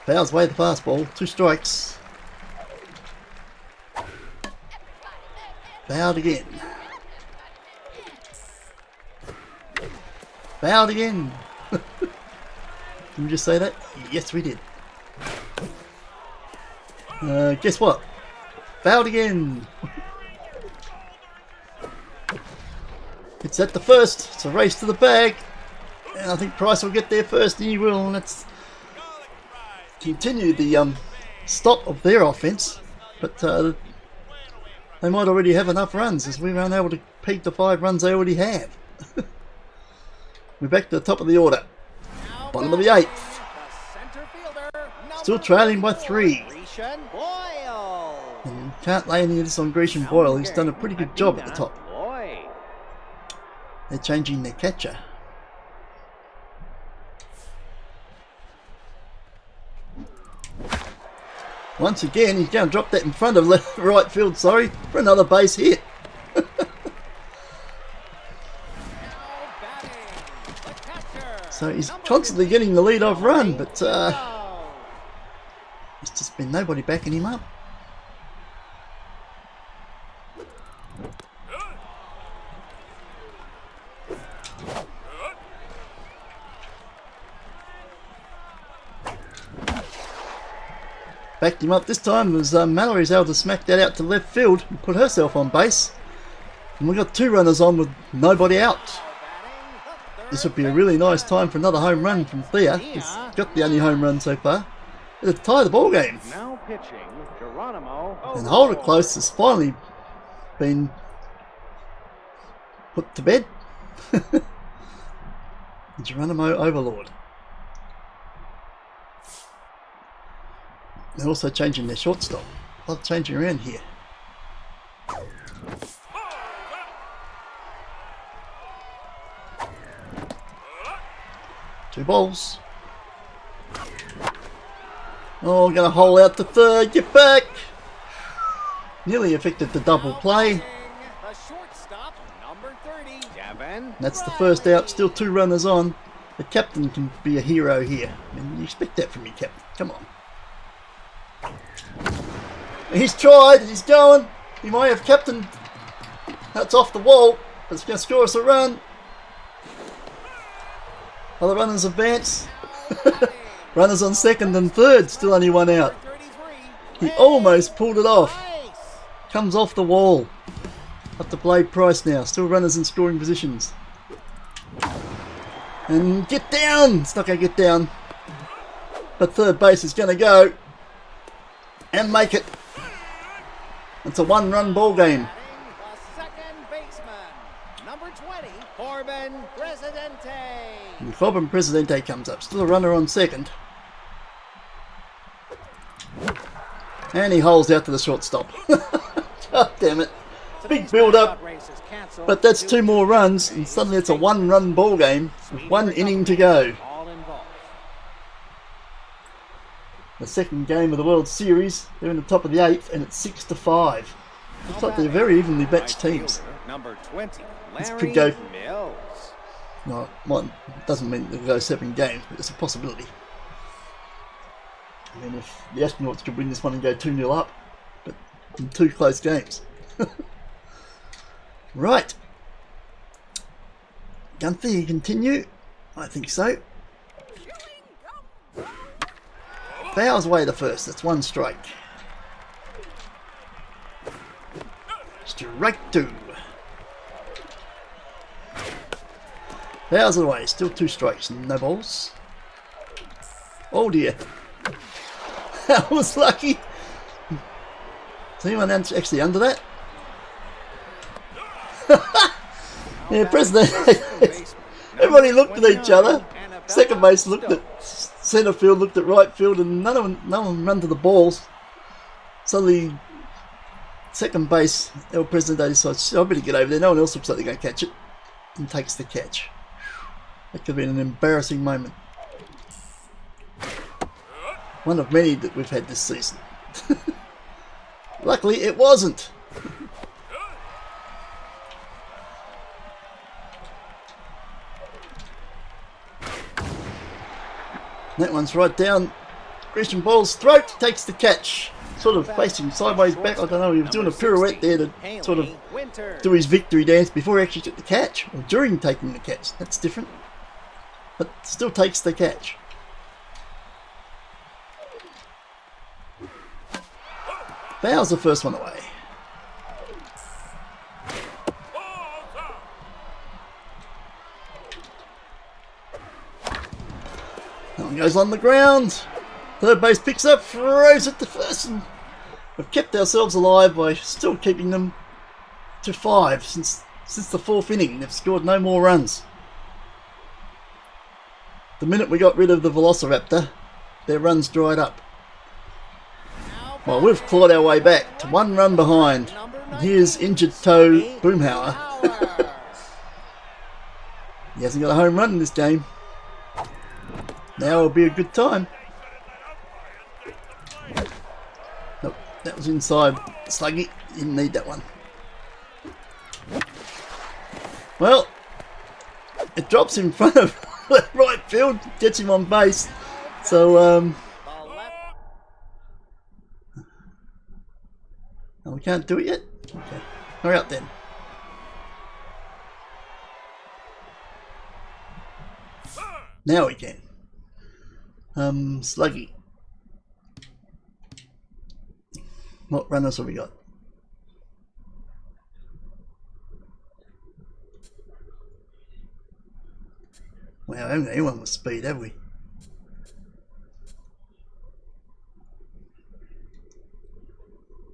Fouls away the fastball. 2 strikes. Fouled again. Fouled again. Did we just say that? Yes, we did. Guess what? Fouled again. It's at the first. It's a race to the bag. And I think Price will get there first, and he will. And let's continue the stop of their offense. But they might already have enough runs as we were unable to peak the 5 runs they already have. We're back to the top of the order. Bottom of the 8th. Still trailing by 3. And you can't lay any of this on Grecian Boyle. He's done a pretty good job at the top. They're changing their catcher. Once again, he's going to drop that in front of right field, sorry, for another base hit. So he's constantly getting the lead-off run, but there's just been nobody backing him up. Backed him up this time as Mallory's able to smack that out to left field and put herself on base. And we've got 2 runners on with nobody out. This would be a really nice time for another home run from Thea. He's got the only home run so far. It'll tie the ball game. Now pitching, Geronimo. And Hold It Close has finally been put to bed. Geronimo Overlord. They're also changing their shortstop. A lot of changing around here. Two balls. Oh, going to hole out to third. Get back. Nearly affected the double play. The shortstop, number 30. Gavin. That's the first out. Still 2 runners on. The captain can be a hero here. I mean, you expect that from me, captain. Come on. He's tried. He's going. He might have captain. That's off the wall. But it's going to score us a run. Other runners advance. Runners on second and third. Still only 1 out. He almost pulled it off. Comes off the wall. Up to Blade Price now. Still runners in scoring positions. And get down. It's not going to get down. But third base is going to go. And make it. It's a 1-run ball game. The second baseman, number 20, Corbin Presidente. And Corbin Presidente comes up. Still a runner on second. And he holes out to the shortstop. God damn it. Big build up. But that's 2 more runs. And suddenly it's a 1-run ball game with 1 inning to go. The second game of the World Series. They're in the top of the 8th and it's 6-5. Looks like they're very evenly matched teams. Number 20, This Larry could go. Mills. No, well, doesn't mean it'll go 7 games, but it's a possibility. I mean, if the Astronauts could win this one and go 2-0 up, but in 2 close games. Right. Gunther, you continue? I think so. Fouls away the first. That's 1 strike. Strike 2. Fouls away. Still 2 strikes. No balls. Oh dear. That was lucky. Is anyone actually under that? Yeah, President. Everybody looked at each other. Second base looked at centre field, looked at right field, and no one ran to the balls. Suddenly, second base, El Presidente decides, I better get over there. No one else looks like they're going to catch it, and takes the catch. That could have been an embarrassing moment. One of many that we've had this season. Luckily, it wasn't. That one's right down Gresham Ball's throat, takes the catch. Sort of facing sideways back, I don't know, he was doing a pirouette there to sort of do his victory dance before he actually took the catch, or during taking the catch. That's different. But still takes the catch. Fouls the first one away. That one goes on the ground. Third base picks up, throws it to first, and we've kept ourselves alive by still keeping them to 5 since the 4th inning. They've scored no more runs. The minute we got rid of the Velociraptor, their runs dried up. Well, we've clawed our way back to 1 run behind. And here's injured toe Boomhauer. He hasn't got a home run in this game. Now will be a good time. Nope, that was inside. Sluggy, didn't need that one. Well, it drops in front of right field, gets him on base. So, oh, we can't do it yet? Okay, hurry up then. Now we can. Sluggy. What runners have we got? Wow, I haven't got anyone with speed, have we?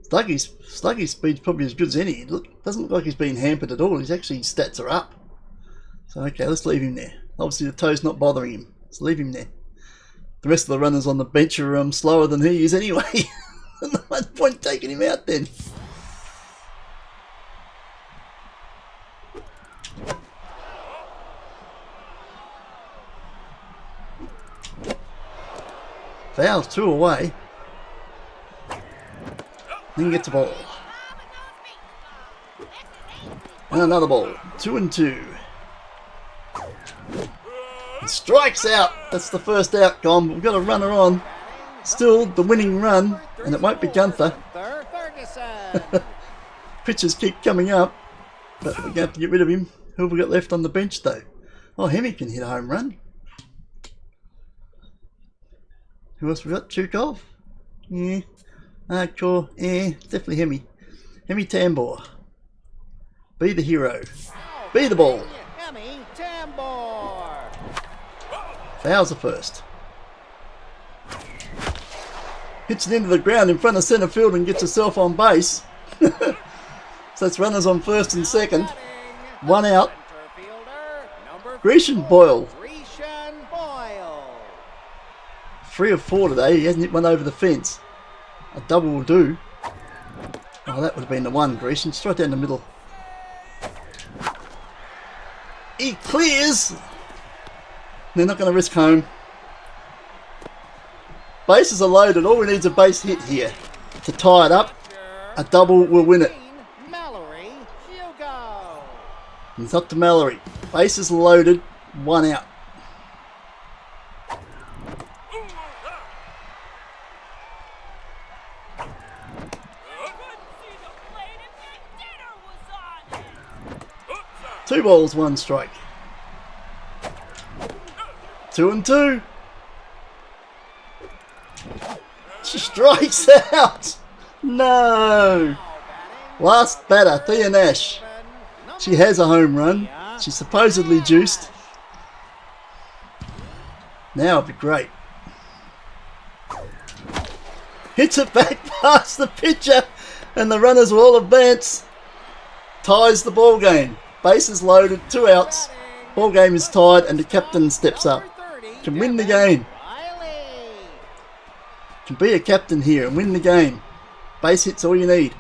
Sluggy's speed's probably as good as any. Doesn't look like he's been hampered at all. His stats are up. So okay, let's leave him there. Obviously the toe's not bothering him. Let's leave him there. The rest of the runners on the bench are slower than he is anyway. No point taking him out then. Fouls, 2 away. Then gets a ball. And another ball. 2 and 2. He strikes out. That's the first out gone. But we've got a runner on. Still the winning run. And it won't be Gunther. Pitchers keep coming up. But we're going to have to get rid of him. Who have we got left on the bench though? Oh, Hemi can hit a home run. Who else we got? Chukov? Yeah. Hardcore? Yeah. Definitely Hemi. Hemi Tambor. Be the hero. Be the ball. Hemi Tambor. Fouls are first. Hits it into the ground in front of centre field and gets herself on base. So that's runners on first and second. 1 out. Grecian Boyle. 3 of 4 today. He hasn't hit one over the fence. A double will do. Oh, that would have been the one, Grecian. Straight down the middle. He clears. They're not going to risk home. Bases are loaded. All we need is a base hit here to tie it up. A double will win it. And it's up to Mallory. Bases loaded. 1 out. Two balls, 1 strike. 2 and 2. She strikes out. No. Last batter, Thea Nash. She has a home run. She's supposedly juiced. Now it'd be great. Hits it back past the pitcher, and the runners will all advance. Ties the ball game. Bases loaded, 2 outs. Ball game is tied, and the captain steps up. Can win the game. Can be a captain here and win the game. Base hit's all you need.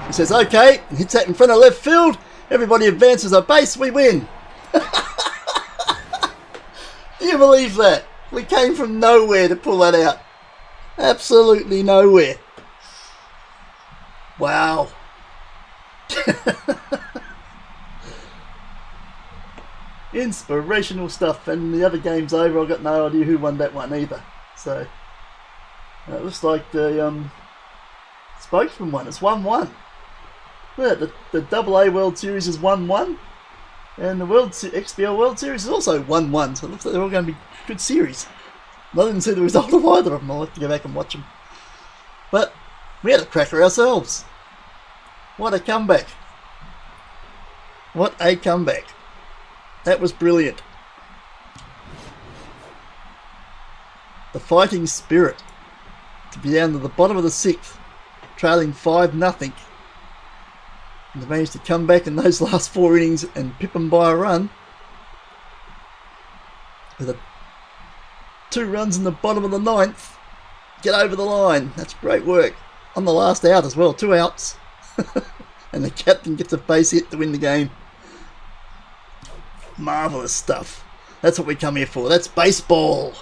He says okay, and hits that in front of left field. Everybody advances a base, we win. Do you believe that? We came from nowhere to pull that out. Absolutely nowhere. Wow. Inspirational stuff. And the other game's over. I've got no idea who won that one either. So it looks like the spokesman won. It's 1-1. Yeah, the AA World Series is 1-1, and the XBL World Series is also 1-1. So it looks like they're all going to be good series. I didn't see the result of either of them. I'll have to go back and watch them. But we had a cracker ourselves. What a comeback! What a comeback! That was brilliant. The fighting spirit to be down to the bottom of the 6th, trailing 5-0. And they managed to come back in those last 4 innings and pip them by a run. With 2 runs in the bottom of the 9th. Get over the line. That's great work. On the last out as well. 2 outs. And the captain gets a base hit to win the game. Marvellous stuff. That's what we come here for. That's baseball.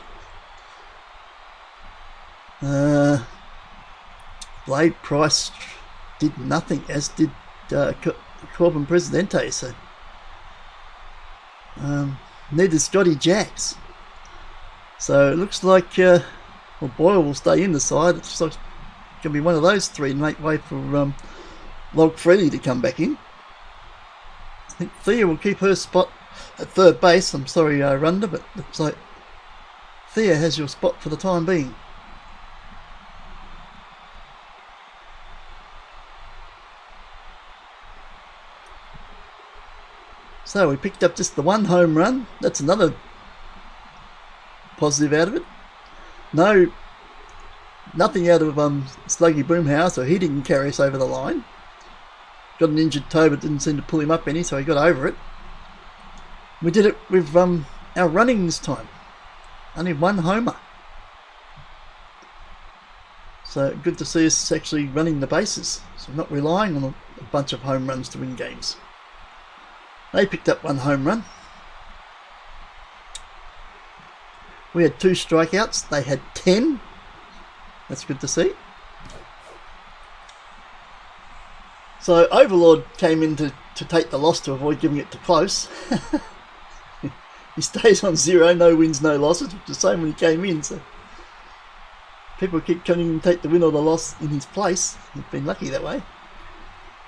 Blade Price did nothing, as did Corbin Presidente. So neither Scotty Jacks. So it looks like well, Boyle will stay in the side. It looks like it's going to be one of those three and make way for Log Freddy to come back in. I think Thea will keep her spot at third base. I'm sorry, Runda, but it looks like Thea has your spot for the time being. So we picked up just the one home run. That's another positive out of it. Nothing out of Sluggy Boomhouse, or he didn't carry us over the line. Got an injured toe, but didn't seem to pull him up any, so he got over it. We did it with our running this time. Only one homer. So good to see us actually running the bases. So not relying on a bunch of home runs to win games. They picked up one home run. We had 2 strikeouts. They had 10. That's good to see. So Overlord came in to take the loss to avoid giving it to Close. He stays on 0, no wins, no losses, which is the same when he came in. So people keep coming to take the win or the loss in his place. He's been lucky that way.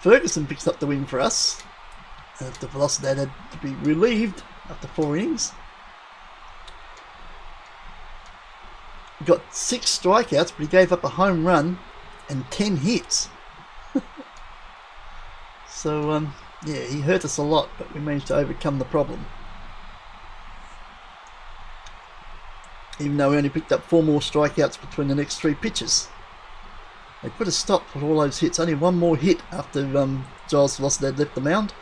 Ferguson picks up the win for us. The Velocidad had to be relieved after 4 innings. He got 6 strikeouts, but he gave up a home run and 10 hits. So, yeah, he hurt us a lot, but we managed to overcome the problem. Even though we only picked up 4 more strikeouts between the next 3 pitches. They put a stop to all those hits. Only one more hit after Giles Velocidad left the mound.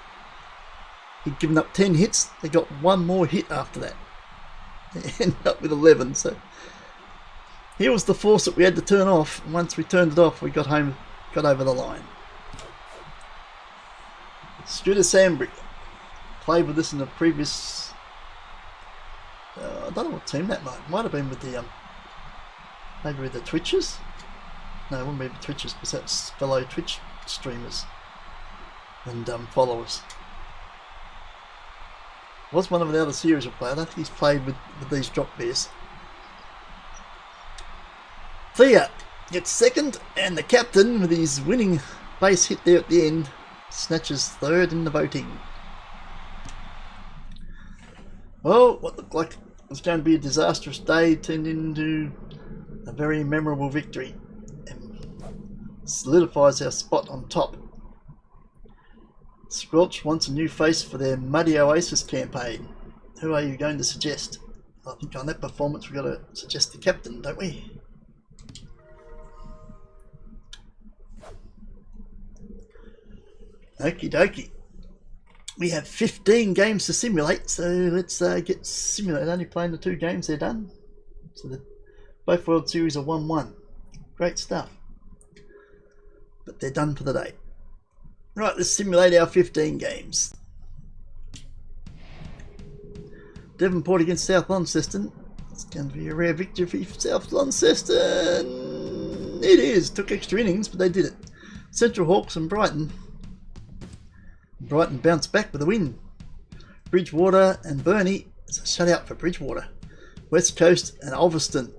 He'd given up 10 hits. They got one more hit after that. They ended up with 11. So he was the force that we had to turn off. And once we turned it off, we got over the line. Scooter Sandbrick played with us in the previous. I don't know what team that might have been with the maybe with the Twitchers. No, it wouldn't be the Twitchers because that's fellow Twitch streamers and followers. Was one of the other series of players. I think he's played with these drop bears. Thea gets second, and the captain, with his winning base hit there at the end, snatches third in the voting. Well, what looked like was going to be a disastrous day turned into a very memorable victory and solidifies our spot on top. Squelch wants a new face for their Muddy Oasis campaign. Who are you going to suggest? I think on that performance we've got to suggest the captain, don't we? Okie dokie. We have 15 games to simulate, so let's get simulated. Only playing the 2 games, they're done. So both World Series are 1-1. Great stuff. But they're done for the day. Right, let's simulate our 15 games. Devonport against South Launceston. It's going to be a rare victory for South Launceston. It is. Took extra innings, but they did it. Central Hawks and Brighton. Brighton bounced back with a win. Bridgewater and Burnie. It's a shutout for Bridgewater. West Coast and Ulverston.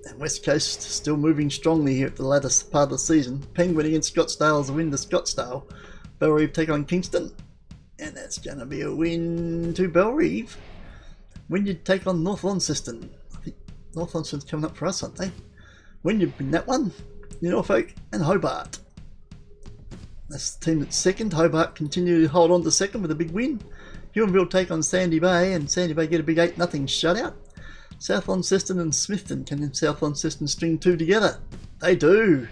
And West Coast still moving strongly here at the latter part of the season. Penguin against Scottsdale is a win to Scottsdale. Bellerive take on Kingston. And that's going to be a win to Bellerive. Wynyard take on North Launceston. I think North Launceston's coming up for us, aren't they? Wynyard win that one. Norfolk and Hobart. That's the team that's second. Hobart continue to hold on to second with a big win. Huonville take on Sandy Bay, and Sandy Bay get a big 8-0 shutout. South Launceston and Smithton. Can South Launceston string 2 together? They do.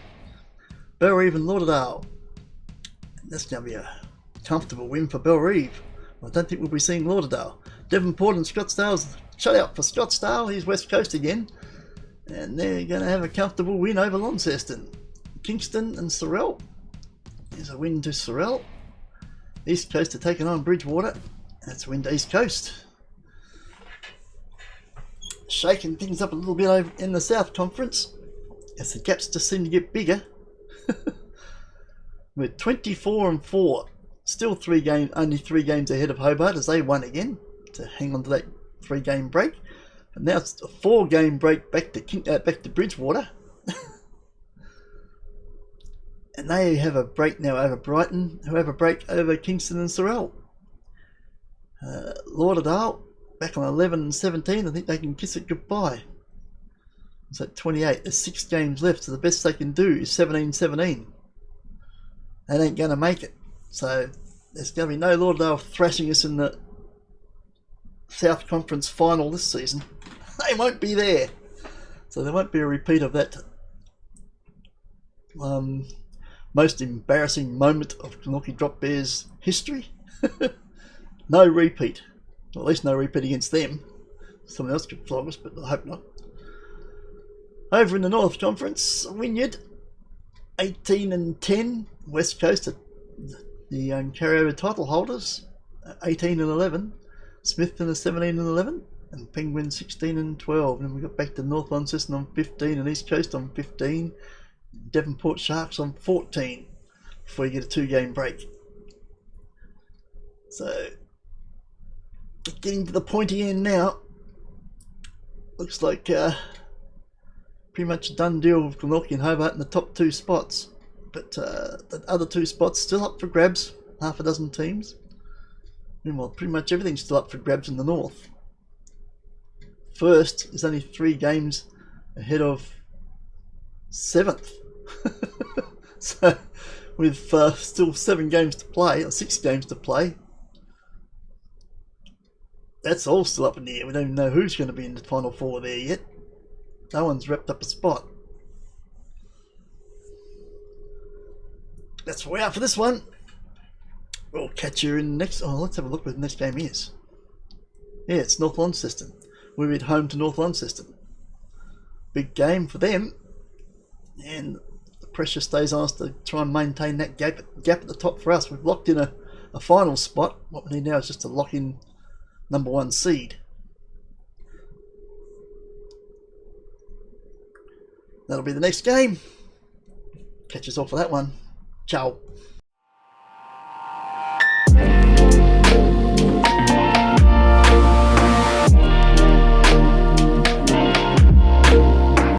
Bellerive and Lauderdale. That's going to be a comfortable win for Bellerive. I don't think we'll be seeing Lauderdale. Devonport and Scottsdale's shutout for Scottsdale. Here's West Coast again. And they're going to have a comfortable win over Launceston. Kingston and Sorrel. Here's a win to Sorrel. East Coast are taking on Bridgewater. That's Winter East Coast. Shaking things up a little bit over in the South Conference as the gaps just seem to get bigger. We're 24-4, still only 3 games ahead of Hobart as they won again to hang on to that 3-game break. And now it's a 4-game break back to Bridgewater. And they have a break now over Brighton, who have a break over Kingston and Sorrel. Lauderdale back on 11-17. I think they can kiss it goodbye. It's at 28. There's 6 games left, so the best they can do is 17-17. They ain't going to make it. So there's going to be no Lauderdale thrashing us in the South Conference final this season. They won't be there. So there won't be a repeat of that most embarrassing moment of Glenorchy Drop Bears history. No repeat. Well, at least no repeat against them. Someone else could flog us, but I hope not. Over in the North Conference, Wynyard 18-10. West Coast, the carryover title holders, 18-11. Smithton are 17-11. And Penguin 16-12. And we got back to North Launceston on 15 and East Coast on 15. Devonport Sharks on 14 before you get a 2-game break. So getting to the pointy end now. Looks like pretty much a done deal with Glenorchy and Hobart in the top 2 spots. But the other 2 spots still up for grabs, half a dozen teams. Meanwhile, pretty much everything's still up for grabs in the north. First is only 3 games ahead of 7th. So with still 7 games to play, or 6 games to play, that's all still up in the air. We don't even know who's going to be in the final 4 there yet. No one's wrapped up a spot. That's where we are for this one. We'll catch you in the next. Oh, let's have a look where the next game is. Yeah, it's North Launceston. We're at home to North Launceston. Big game for them, and the pressure stays on us to try and maintain that gap at the top for us. We've locked in a final spot. What we need now is just to lock in number 1 seed. That'll be the next game. Catch us all for that one. Ciao.